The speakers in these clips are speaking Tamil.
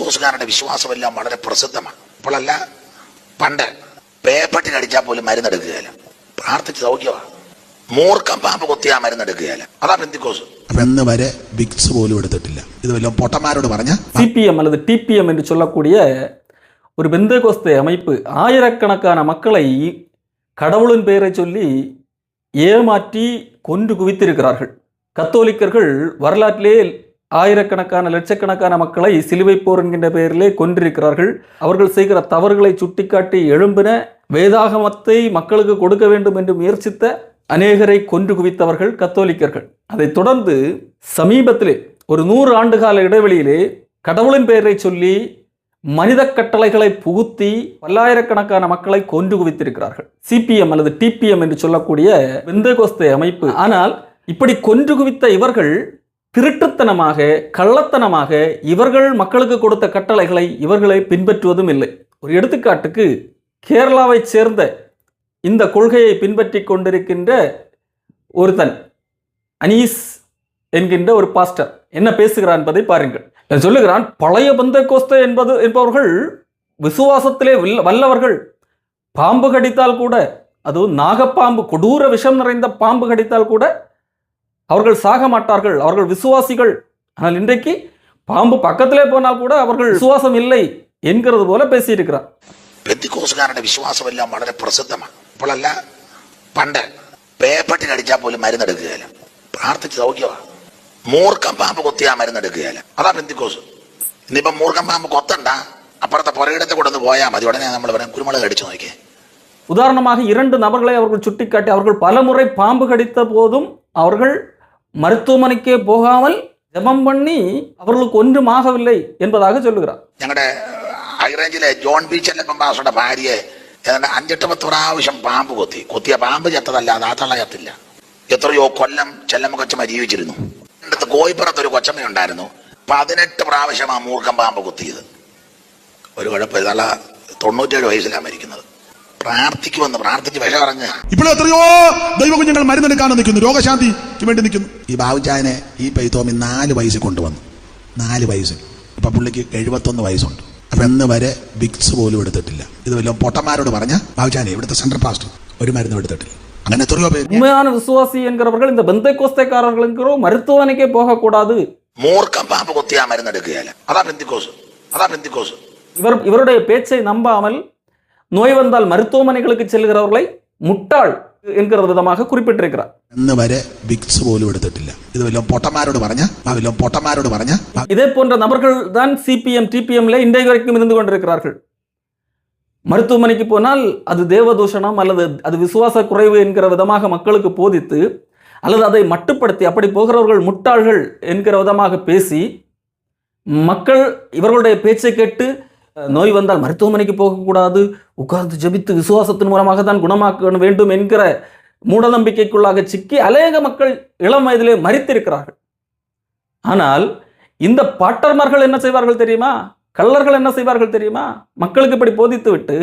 പെന്തിക്കോസുകാരുടെ വിശ്വാസമെല്ലാം വളരെ പ്രസിദ്ധമാണ്. ഇപ്പോഴല്ല, പണ്ട് പേപ്പട്ടിൽ അടിച്ചാൽ പോലും മരുന്നെടുക്കുകയില്ല, പ്രാർത്ഥിച്ച് സൗഖ്യമാണ്. മൂർഖം പാമ്പ് കൊത്തിയാ മരുന്നെടുക്കുകയില്ല, അതാ പെന്തിക്കോസ്. എന്ന് വരെ വിക്സ് പോലും എടുത്തിട്ടില്ല. ഇത് വല്ലതും പൊട്ടന്മാരോട് പറഞ്ഞ சிபிஎம் அல்லது டிபிஎம் என்று சொல்லக்கூடிய ஒரு பெந்தேகோஸ்தே அமைப்பு ஆயிரக்கணக்கான மக்களை கடவுளின் பெயரை சொல்லி ஏமாற்றி கொன்று குவித்திருக்கிறார்கள். கத்தோலிக்கர்கள் வரலாற்றிலே ஆயிரக்கணக்கான லட்சக்கணக்கான மக்களை சிலுவை போர் என்கின்ற பெயரிலே கொன்றிருக்கிறார்கள். அவர்கள் செய்கிற தவறுகளை சுட்டிக்காட்டி எழும்பின வேதாகமத்தை மக்களுக்கு கொடுக்க வேண்டும் என்று முயற்சித்த அநேகரை கொன்று குவித்தவர்கள் கத்தோலிக்கர்கள். அதைத் தொடர்ந்து சமீபத்திலே ஒரு 100 ஆண்டுகால இடைவெளியிலே கடவுளின் பெயரை சொல்லி மனித கட்டளைகளை புகுத்தி பல்லாயிரக்கணக்கான மக்களை கொன்று குவித்திருக்கிறார்கள். சிபிஎம் அல்லது டிபிஎம் என்று சொல்லக்கூடிய பெந்தேகோஸ்தே அமைப்பு. ஆனால் இப்படி கொன்று குவித்த இவர்கள் திருட்டுத்தனமாக, கள்ளத்தனமாக இவர்கள் மக்களுக்கு கொடுத்த கட்டளைகளை இவர்களை பின்பற்றுவதும் இல்லை. ஒரு எடுத்துக்காட்டுக்கு, கேரளாவை சேர்ந்த இந்த கொள்கையை பின்பற்றி கொண்டிருக்கின்ற ஒருத்தன் அனீஸ் என்கின்ற ஒரு பாஸ்டர் என்ன பேசுகிறான் என்பதை பாருங்கள். சொல்லுகிறான், பழைய பெந்தேகோஸ்தே என்பவர்கள் விசுவாசத்திலே வல்லவர்கள். பாம்பு கடித்தால் கூட, அதுவும் நாகப்பாம்பு, கொடூர விஷம் நிறைந்த பாம்பு கடித்தால் கூட அவர்கள் சாக மாட்டார்கள், அவர்கள் விசுவாசிகள். ஆனால் இன்றைக்கு பாம்பு பக்கத்திலே போனால் கூட அவர்கள் விசுவாசம் இல்லை என்கிறது போல பேசியிருக்கிறார். പെന്തിക്കോസുകാരുടെ വിശ്വാസമെല്ലാം വളരെ പ്രസിദ്ധമാണ്. ഇപ്പോഴല്ല, പണ്ട് പേപ്പട്ടിൽ അടിച്ചാൽ പോലും മരുന്നെടുക്കുകയില്ല, പ്രാർത്ഥിച്ച് സൗഖ്യമാണ്. മൂർഖം പാമ്പ് കൊത്തിയാ മരുന്നെടുക്കുകയില്ല, അതാ പെന്തിക്കോസ്. ഇന്നിപ്പം മൂർഖം പാമ്പ് കൊത്തണ്ട, അപ്പുറത്തെ പുറകിടത്തെ കൊണ്ടു പോയാൽ മതി, ഉടനെ നമ്മൾ പറയാം കുരുമുളക് അടിച്ചു നോക്കിയേ. உதாரணமாக 2 நபர்களை அவர்கள் சுட்டிக்காட்டி, அவர்கள் பலமுறை பாம்பு கடித்த போதும் அவர்கள் மருத்துவமனைக்கே போகாமல் ஜெபம் பண்ணி அவர்களுக்கு ஒன்றும் ஆகவில்லை என்பதாக சொல்லுகிறார். ഞങ്ങളുടെ ഹൈറേഞ്ചിലെ ജോൺ ബി ചെല്ലപ്പൻ പാസ്റ്ററുടെ ഭാര്യയെ ഏതാണ്ട് 5-10 പ്രാവശ്യം പാമ്പ് കൊത്തിയ പാമ്പ് ചത്തതല്ലാതെ ആ തള്ള ചത്തില്ല. എത്രയോ കൊല്ലം ചെല്ലമ്മ കൊച്ചമ്മ ജീവിച്ചിരുന്നു. അടുത്ത് കോയിപ്പുറത്ത് ഒരു കൊച്ചമ്മ ഉണ്ടായിരുന്നു, 18 പ്രാവശ്യം ആ മൂർഖം പാമ്പ് കുത്തിയത്. ഒരു കുഴപ്പമില്ല, തള്ള 97 വയസ്സിലാണ് മരിക്കുന്നത്. പ്രാർത്ഥിക്കുമെന്ന് പ്രാർത്ഥിച്ച് വിഷ പറഞ്ഞ് ഇപ്പോൾ എത്രയോ ദൈവകുഞ്ഞുങ്ങൾ മരുന്നെടുക്കാനും നിൽക്കുന്നു, രോഗശാന്തിക്ക് വേണ്ടി നിൽക്കുന്നു. ഈ ബാബുചായനെ ഈ പൈത്തോമി 4 വയസ്സിൽ കൊണ്ടുവന്നു, 4 വയസ്സിൽ. ഇപ്പൊ പുള്ളിക്ക് 71 വയസ്സുണ്ട്. അപ്പൊ എന്ന് വരെ വിക്സ് പോലും എടുത്തിട്ടില്ല. ഇത് വല്ലതും പൊട്ടന്മാരോട് പറഞ്ഞ ബാബുചായനെ, ഇവിടുത്തെ സെൻട്രൽ പാസ്റ്റർ, ഒരു മരുന്നും എടുത്തിട്ടില്ല. അങ്ങനെ எத்தனையோ பேர் உண்மையான விசுவாசி என்கிறவர்கள் இந்த பெந்தேகோஸ்தேக்காரர்கள் என்கிறோம் மருத்துவமனைக்கே போகக்கூடாது. മൂർഖം പാമ്പ് കൊത്തിയാ മരുന്നെടുക്കുകയല്ല, അതാ പെന്തിക്കോസ്, അതാ പെന്തിക്കോസ്. இவருடைய பேச்சை நம்பாமல் நோய் வந்தால் மருத்துவமனைகளுக்கு செல்கிறவர்களை முட்டாள் என்கிற விதமாக குறிப்பிட்டிருக்கிறார். എന്ന് വരെ വിക്സ് പോലും എടുത്തിട്ടില്ല. ഇത് വല്ലതും പൊട്ടന്മാരോട് പറഞ്ഞ இதே போன்ற நபர்கள் தான் சிபிஎம் டிபிஎம்ல இன்றைய வரைக்கும் இருந்து கொண்டிருக்கிறார்கள். மருத்துவமனைக்கு போனால் அது தேவதூஷணம் அல்லது அது விசுவாச குறைவு என்கிற விதமாக மக்களுக்கு போதித்து, அல்லது அதை மட்டுப்படுத்தி அப்படி போகிறவர்கள் முட்டாள்கள் என்கிற விதமாக பேசி, மக்கள் இவர்களுடைய பேச்சை கேட்டு நோய் வந்தால் மருத்துவமனைக்கு போகக்கூடாது, உட்கார்ந்து ஜெபித்து விசுவாசத்தின் மூலமாக தான் குணமாக்க வேண்டும் என்கிற மூட நம்பிக்கைக்குள்ளாக சிக்கி அநேக மக்கள் இளம் வயதிலே மரித்திருக்கிறார்கள். ஆனால் இந்த பாட்டர்மார்கள் என்ன செய்வார்கள் தெரியுமா? கள்ளர்கள் என்ன செய்வார்கள் தெரியுமா? மக்களுக்கு இப்படி போதித்து விட்டு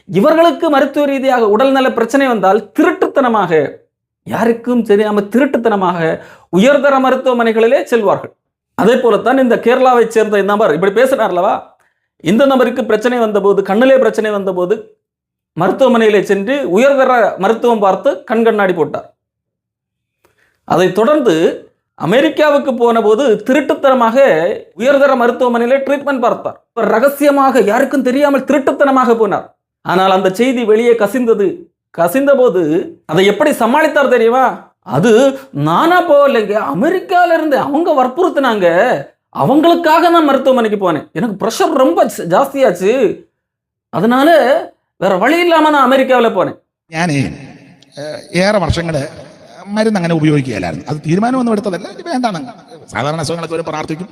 இவர்களுக்கு மருத்துவ ரீதியாக உடல்நல பிரச்சனை வந்தால் திருட்டுத்தனமாக, யாருக்கும் தெரியாமல் திருட்டுத்தனமாக உயர்தர மருத்துவமனைகளிலே செல்வார்கள். அதே போலத்தான் இந்த கேரளாவை சேர்ந்த நபர் இப்படி பேசினார்லவா, இந்த நபருக்கு பிரச்சனை வந்தபோது, கண்ணிலே பிரச்சனை வந்தபோது மருத்துவமனையிலே சென்று உயர்தர மருத்துவம் பார்த்து கண்ணாடி போட்டார். அதைத் தொடர்ந்து அமெரிக்காவுக்கு போன போது திருட்டுத்தனமாக உயர்தர மருத்துவமனையிலே ட்ரீட்மெண்ட் பார்த்தார். ரகசியமாக யாருக்கும் தெரியாமல் திருட்டுத்தனமாக போனார். ஆனால் அந்த செய்தி வெளியே கசிந்த போது அதை எப்படி சமாளித்தார் தெரியுமா? அது நானா போகலைங்க, அமெரிக்கால இருந்து அவங்க வற்புறுத்தினாங்க, அவங்களுக்காக நான் மருத்துவமனைக்கு போனேன், எனக்கு ப்ரெஷர் ரொம்ப ஜாஸ்தியாச்சு, அதனால വേറെ വഴിയില്ലാമ ഞാൻ അമേരിക്കയിൽ പോനെ. ഞാൻ ഏറെ വർഷങ്ങൾ മരുന്ന് അങ്ങനെ ഉപയോഗിക്കുകയില്ലായിരുന്നു. അത് തീരുമാനമൊന്നും എടുത്തതല്ല, വേണ്ടാന്ന്. സാധാരണ അസുഖങ്ങളൊക്കെ ഒരു പ്രാർത്ഥിക്കും,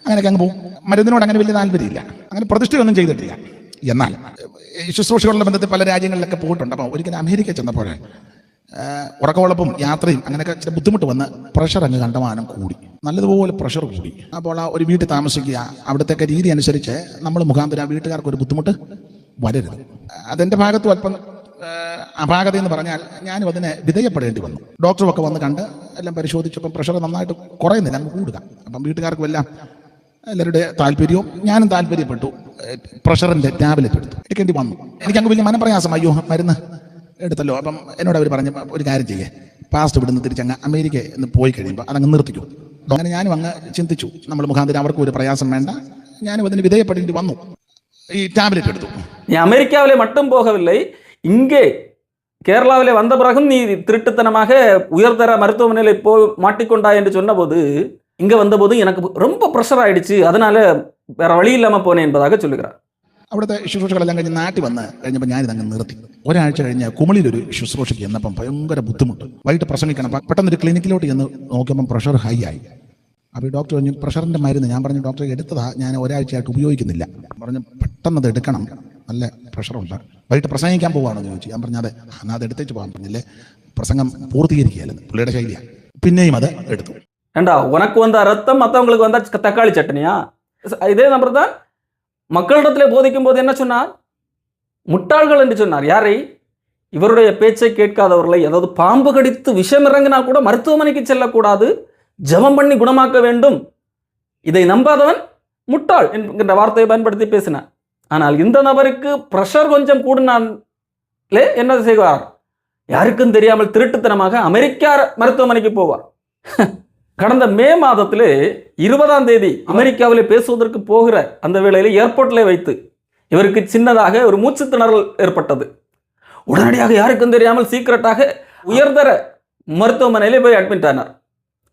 അങ്ങനെയൊക്കെ അങ്ങ് പോകും. മരുന്നിനോട് അങ്ങനെ വലിയ താല്പര്യമില്ല, അങ്ങനെ പ്രതിഷ്ഠയൊന്നും ചെയ്തിട്ടില്ല. എന്നാൽ ശുശ്രൂഷകളുടെ ബന്ധത്തിൽ പല രാജ്യങ്ങളിലൊക്കെ പോയിട്ടുണ്ട്. അപ്പോൾ ഒരിക്കലും അമേരിക്ക ചെന്നപ്പോൾ ഉറക്കമുളപ്പും യാത്രയും അങ്ങനെയൊക്കെ ചില ബുദ്ധിമുട്ട് വന്ന് പ്രഷർ അങ്ങ് കണ്ടമാനം കൂടി, നല്ലതുപോലെ പ്രഷർ കൂടി. അപ്പോൾ ആ ഒരു വീട്ടിൽ താമസിക്കുക, അവിടുത്തെ രീതി അനുസരിച്ച് നമ്മൾ മുഖാന്തരം വീട്ടുകാർക്ക് ഒരു ബുദ്ധിമുട്ട് വരരുത്. അതെൻ്റെ ഭാഗത്തും അല്പം അപാകത എന്ന് പറഞ്ഞാൽ ഞാനും അതിനെ വിധേയപ്പെടേണ്ടി വന്നു. ഡോക്ടറുമൊക്കെ വന്ന് കണ്ട് എല്ലാം പരിശോധിച്ചപ്പം പ്രഷർ നന്നായിട്ട് കുറയുന്നില്ല, അങ്ങ് കൂടുക. അപ്പം വീട്ടുകാർക്കും എല്ലാം എല്ലാവരുടെ താല്പര്യവും ഞാനും താല്പര്യപ്പെട്ടു. പ്രഷറിൻ്റെ ടാബ്ലറ്റ് എടുക്കേണ്ടി വന്നു. എനിക്കങ്ങ് വലിയ മനപ്രയാസം, അയ്യോ മരുന്ന് എടുത്തല്ലോ. അപ്പം എന്നോട് അവർ പറഞ്ഞ ഒരു കാര്യം ചെയ്യേ, പാസ്റ്റ് ഇവിടുന്ന് തിരിച്ചങ്ങ് അമേരിക്ക എന്ന് പോയി കഴിയുമ്പോൾ അതങ്ങ് നിർത്തിക്കൂ. അങ്ങനെ ഞാനും അങ്ങ് ചിന്തിച്ചു, നമ്മൾ മുഖാന്തരം അവർക്കും ഒരു പ്രയാസം വേണ്ട, ഞാനും അതിന് വിധേയപ്പെടേണ്ടി വന്നു. ഈ ടാബ്ലറ്റ് എടുത്തു. நீ அமெரிக்காவிலே மட்டும் போகவில்லை, இங்கே கேரளாவிலே வந்த பிறகும் நீ திருட்டுத்தனமாக உயர்தர மருத்துவமனையில் மாட்டிக்கொண்டாய் என்று சொன்னபோது, இங்கே வந்தபோது எனக்கு ரொம்ப ப்ரெஷர் ஆயிடுச்சு, அதனால வேற வழி இல்லாமல் போனேன் என்பதாக சொல்லுகிறார். അവിടുത്തെ ശുശ്രൂഷകളെല്ലാം കഴിഞ്ഞ് നാട്ടിൽ വന്ന് കഴിഞ്ഞപ്പോൾ ഞാനിതങ്ങ് നിർത്തി. ഒരാഴ്ച കഴിഞ്ഞ് കുമളിയിലൊരു ശുശ്രൂഷയ്ക്ക് ചെന്നപ്പം ഭയങ്കര ബുദ്ധിമുട്ട്. വൈകിട്ട് പ്രസംഗിക്കണം. പെട്ടെന്നൊരു ക്ലിനിക്കിലോട്ട് ചെന്ന് നോക്കിയപ്പം പ്രഷർ ഹൈ ആയി. അപ്പോൾ ഈ ഡോക്ടർ പറഞ്ഞു പ്രഷറിൻ്റെ മരുന്ന്. ഞാൻ പറഞ്ഞു ഡോക്ടറെ എടുത്തതാ, ഞാൻ ഒരാഴ്ചയായിട്ട് ഉപയോഗിക്കുന്നില്ല. പറഞ്ഞു പെട്ടെന്നത് എടുക്കണം, നല്ല പ്രഷറുണ്ട്. വൈകിട്ട് പ്രസംഗിക്കാൻ പോവുകയാണെന്ന് ചോദിച്ചു. ഞാൻ പറഞ്ഞു അതെ, എന്നാൽ അത് എടുത്തേച്ച് പോകാൻ പറഞ്ഞില്ലേ, പ്രസംഗം പൂർത്തീകരിക്കുകയല്ലെന്ന് പുള്ളിയുടെ ശൈലിയാണ്. പിന്നെയും അത് എടുത്തു. ஏண்டா உனக்கு வந்த ரத்தம் மற்றவங்களுக்கு வந்தா தக்காளி சட்னியா? இதே நபர் தான் மக்களிடத்திலே போதிக்கும் போது என்ன சொன்னார்? முட்டாள்கள் என்று சொன்னார். யாரை? இவருடைய பேச்சை கேட்காதவர்களை. அதாவது பாம்பு கடித்து விஷம் இறங்கினால் கூட மருத்துவமனைக்கு செல்லக்கூடாது, ஜெபம் பண்ணி குணமாக்க வேண்டும், இதை நம்பாதவன் முட்டாள் என்கின்ற வார்த்தையை பயன்படுத்தி பேசினார். ஆனால் இந்த நபருக்கு பிரஷர் கொஞ்சம் கூடினாலே என்ன செய்வார்? யாருக்கும் தெரியாமல் திருட்டுத்தனமாக அமெரிக்கா மருத்துவமனைக்கு போவார். கடந்த மே மாதத்திலே 20ஆம் தேதி அமெரிக்காவிலே பேசுவதற்கு போகிற அந்த வேளையில் ஏர்போர்ட்டில் வைத்து இவருக்கு சின்னதாக ஒரு மூச்சு திணறல் ஏற்பட்டது. உடனடியாக யாருக்கும் தெரியாமல் சீக்கிரட்டாக உயர்தர மருத்துவமனையிலே போய் அட்மிட் ஆனார்.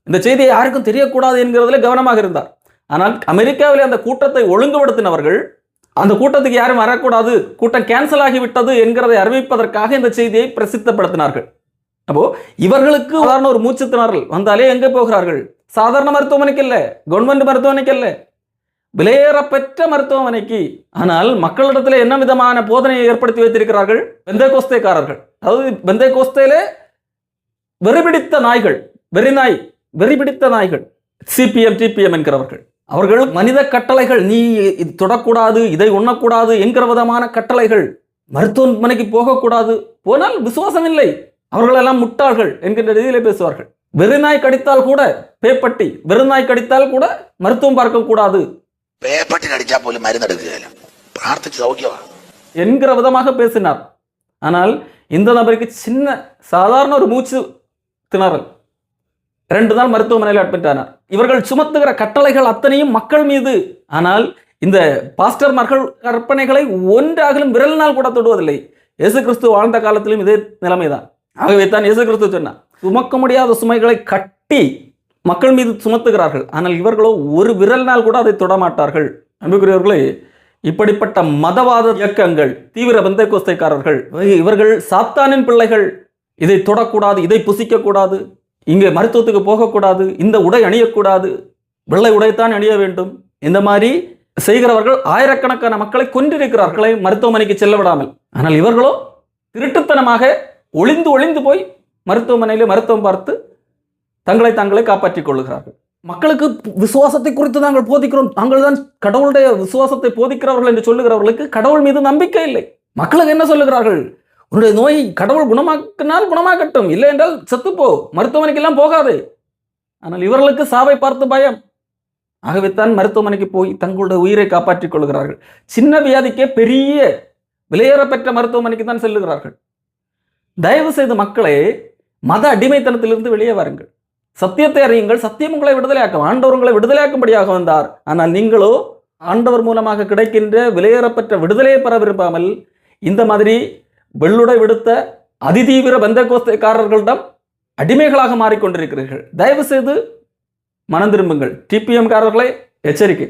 இந்த செய்தியை யாருக்கும் தெரியக்கூடாது என்கிறதுல கவனமாக இருந்தார். ஆனால் அமெரிக்காவிலே அந்த கூட்டத்தை ஒழுங்குபடுத்தினவர்கள் அந்த கூட்டத்துக்கு யாரும் வரக்கூடாது, கூட்டம் கேன்சல் ஆகிவிட்டது என்கிறதை அறிவிப்பதற்காக இந்த செய்தியை பிரசித்தப்படுத்தினார்கள். அப்போ இவர்களுக்கு சாதாரண ஒரு மூச்சு திணறல் வந்தாலே எங்கே போகிறார்கள்? சாதாரண மருத்துவமனைக்கு இல்லை, கவர்மெண்ட் மருத்துவமனைக்கு இல்லை, விலையேறப்பெற்ற மருத்துவமனைக்கு. ஆனால் மக்களிடத்தில் என்ன விதமான போதனையை ஏற்படுத்தி வைத்திருக்கிறார்கள்? பெந்தைகோஸ்தேக்காரர்கள். அதாவது பெந்தைகோஸ்தேலே வெறிபிடித்த நாய்கள், வெறிபிடித்த நாய்கள், சிபிஎம் டிபிஎம் என்கிறவர்கள். அவர்கள் மனித கட்டளைகள், நீ இது தொடக்கூடாது, இதை உண்ணக்கூடாது என்கிற விதமான கட்டளைகள், மருத்துவமனைக்கு போகக்கூடாது, போனால் விசுவாசம் இல்லை, அவர்களெல்லாம் முட்டாள்கள் என்கின்ற ரீதியிலே பேசுவார்கள். வெறுநாய் கடித்தால் கூட பேப்பட்டி, வெறுநாய் கடித்தால் கூட மருத்துவம் பார்க்க கூடாது, പേപ്പട്ടി കടിച്ചാൽ പോലും മരുന്നെടുക്കുകയില്ല, പ്രാർത്ഥിച്ച് സൗഖ്യമാണ് என்கிற விதமாக பேசினார். ஆனால் இந்த நபருக்கு சின்ன சாதாரண ஒரு மூச்சு திணறல், 2 நாள் மருத்துவமனையில் அட்மிட் ஆனார். இவர்கள் சுமத்துகிற கட்டளைகள் அத்தனையும் மக்கள் மீது. ஆனால் இந்த பாஸ்டர்மார்கள் கற்பனைகளை ஒன்றாகலும் விரலினால் கூட தொடுவதில்லை. இயேசு கிறிஸ்து வாழ்ந்த காலத்திலும் இதே நிலைமைதான். ஆகவே தான் இயேசு கிறிஸ்து சொன்னார், சுமக்க முடியாத சுமைகளை கட்டி மக்கள் மீது சுமத்துகிறார்கள், ஆனால் இவர்களோ ஒரு விரலினால் கூட அதை தொடமாட்டார்கள். அன்புக்குரியவர்களே, இப்படிப்பட்ட மதவாத இயக்கங்கள், தீவிர பெந்தைகோஸ்தேக்காரர்கள், இவர்கள் சாத்தானின் பிள்ளைகள். இதை தொடக்கூடாது, இதை புசிக்கக்கூடாது, இங்கே மருத்துவத்துக்கு போகக்கூடாது, இந்த உடை அணியக்கூடாது, வெள்ளை உடைத்தான் அணிய வேண்டும், இந்த மாதிரி செய்கிறவர்கள் ஆயிரக்கணக்கான மக்களை கொன்றிருக்கிறார்களை மருத்துவமனைக்கு செல்ல விடாமல். ஆனால் இவர்களோ திருட்டுத்தனமாக ஒளிந்து போய் மருத்துவமனையிலே மருத்துவம் பார்த்து தங்களை காப்பாற்றிக் கொள்ளுகிறார்கள். மக்களுக்கு விசுவாசத்தை குறித்து நாங்கள் போதிக்கிறோம், நாங்கள் தான் கடவுளுடைய விசுவாசத்தை போதிக்கிறவர்கள் என்று சொல்லுகிறவர்களுக்கு கடவுள் மீது நம்பிக்கை இல்லை. மக்களுக்கு என்ன சொல்லுகிறார்கள்? உன்னுடைய நோய் கடவுள் குணமாக்கினால் குணமாக்கட்டும், இல்லை என்றால் செத்துப்போ, மருத்துவமனைக்கெல்லாம் போகாது. ஆனால் இவர்களுக்கு சாவை பார்த்து பயம். ஆகவே தான் மருத்துவமனைக்கு போய் தங்களுடைய உயிரை காப்பாற்றிக் கொள்கிறார்கள். சின்ன வியாதிக்கே பெரிய விலையேறப்பெற்ற மருத்துவமனைக்கு தான் செல்லுகிறார்கள். தயவு செய்து மக்களே, மத அடிமைத்தனத்திலிருந்து வெளியே வாருங்கள், சத்தியத்தை அறியுங்கள், சத்தியம் உங்களை விடுதலையாக்கும். ஆண்டவர் உங்களை விடுதலையாக்கும்படியாக வந்தார். ஆனால் நீங்களோ ஆண்டவர் மூலமாக கிடைக்கின்ற விலையேறப்பெற்ற விடுதலையை பெற விரும்பாமல் இந்த மாதிரி வெள்ளுடை விடுத்த அதிதீவிர பெந்தைகோஸ்தேக்காரர்களிடம் அடிமைகளாக மாறிக்கொண்டிருக்கிறீர்கள். தயவு செய்து மனம் திரும்புங்கள். டிபிஎம் காரர்களை எச்சரிக்கை.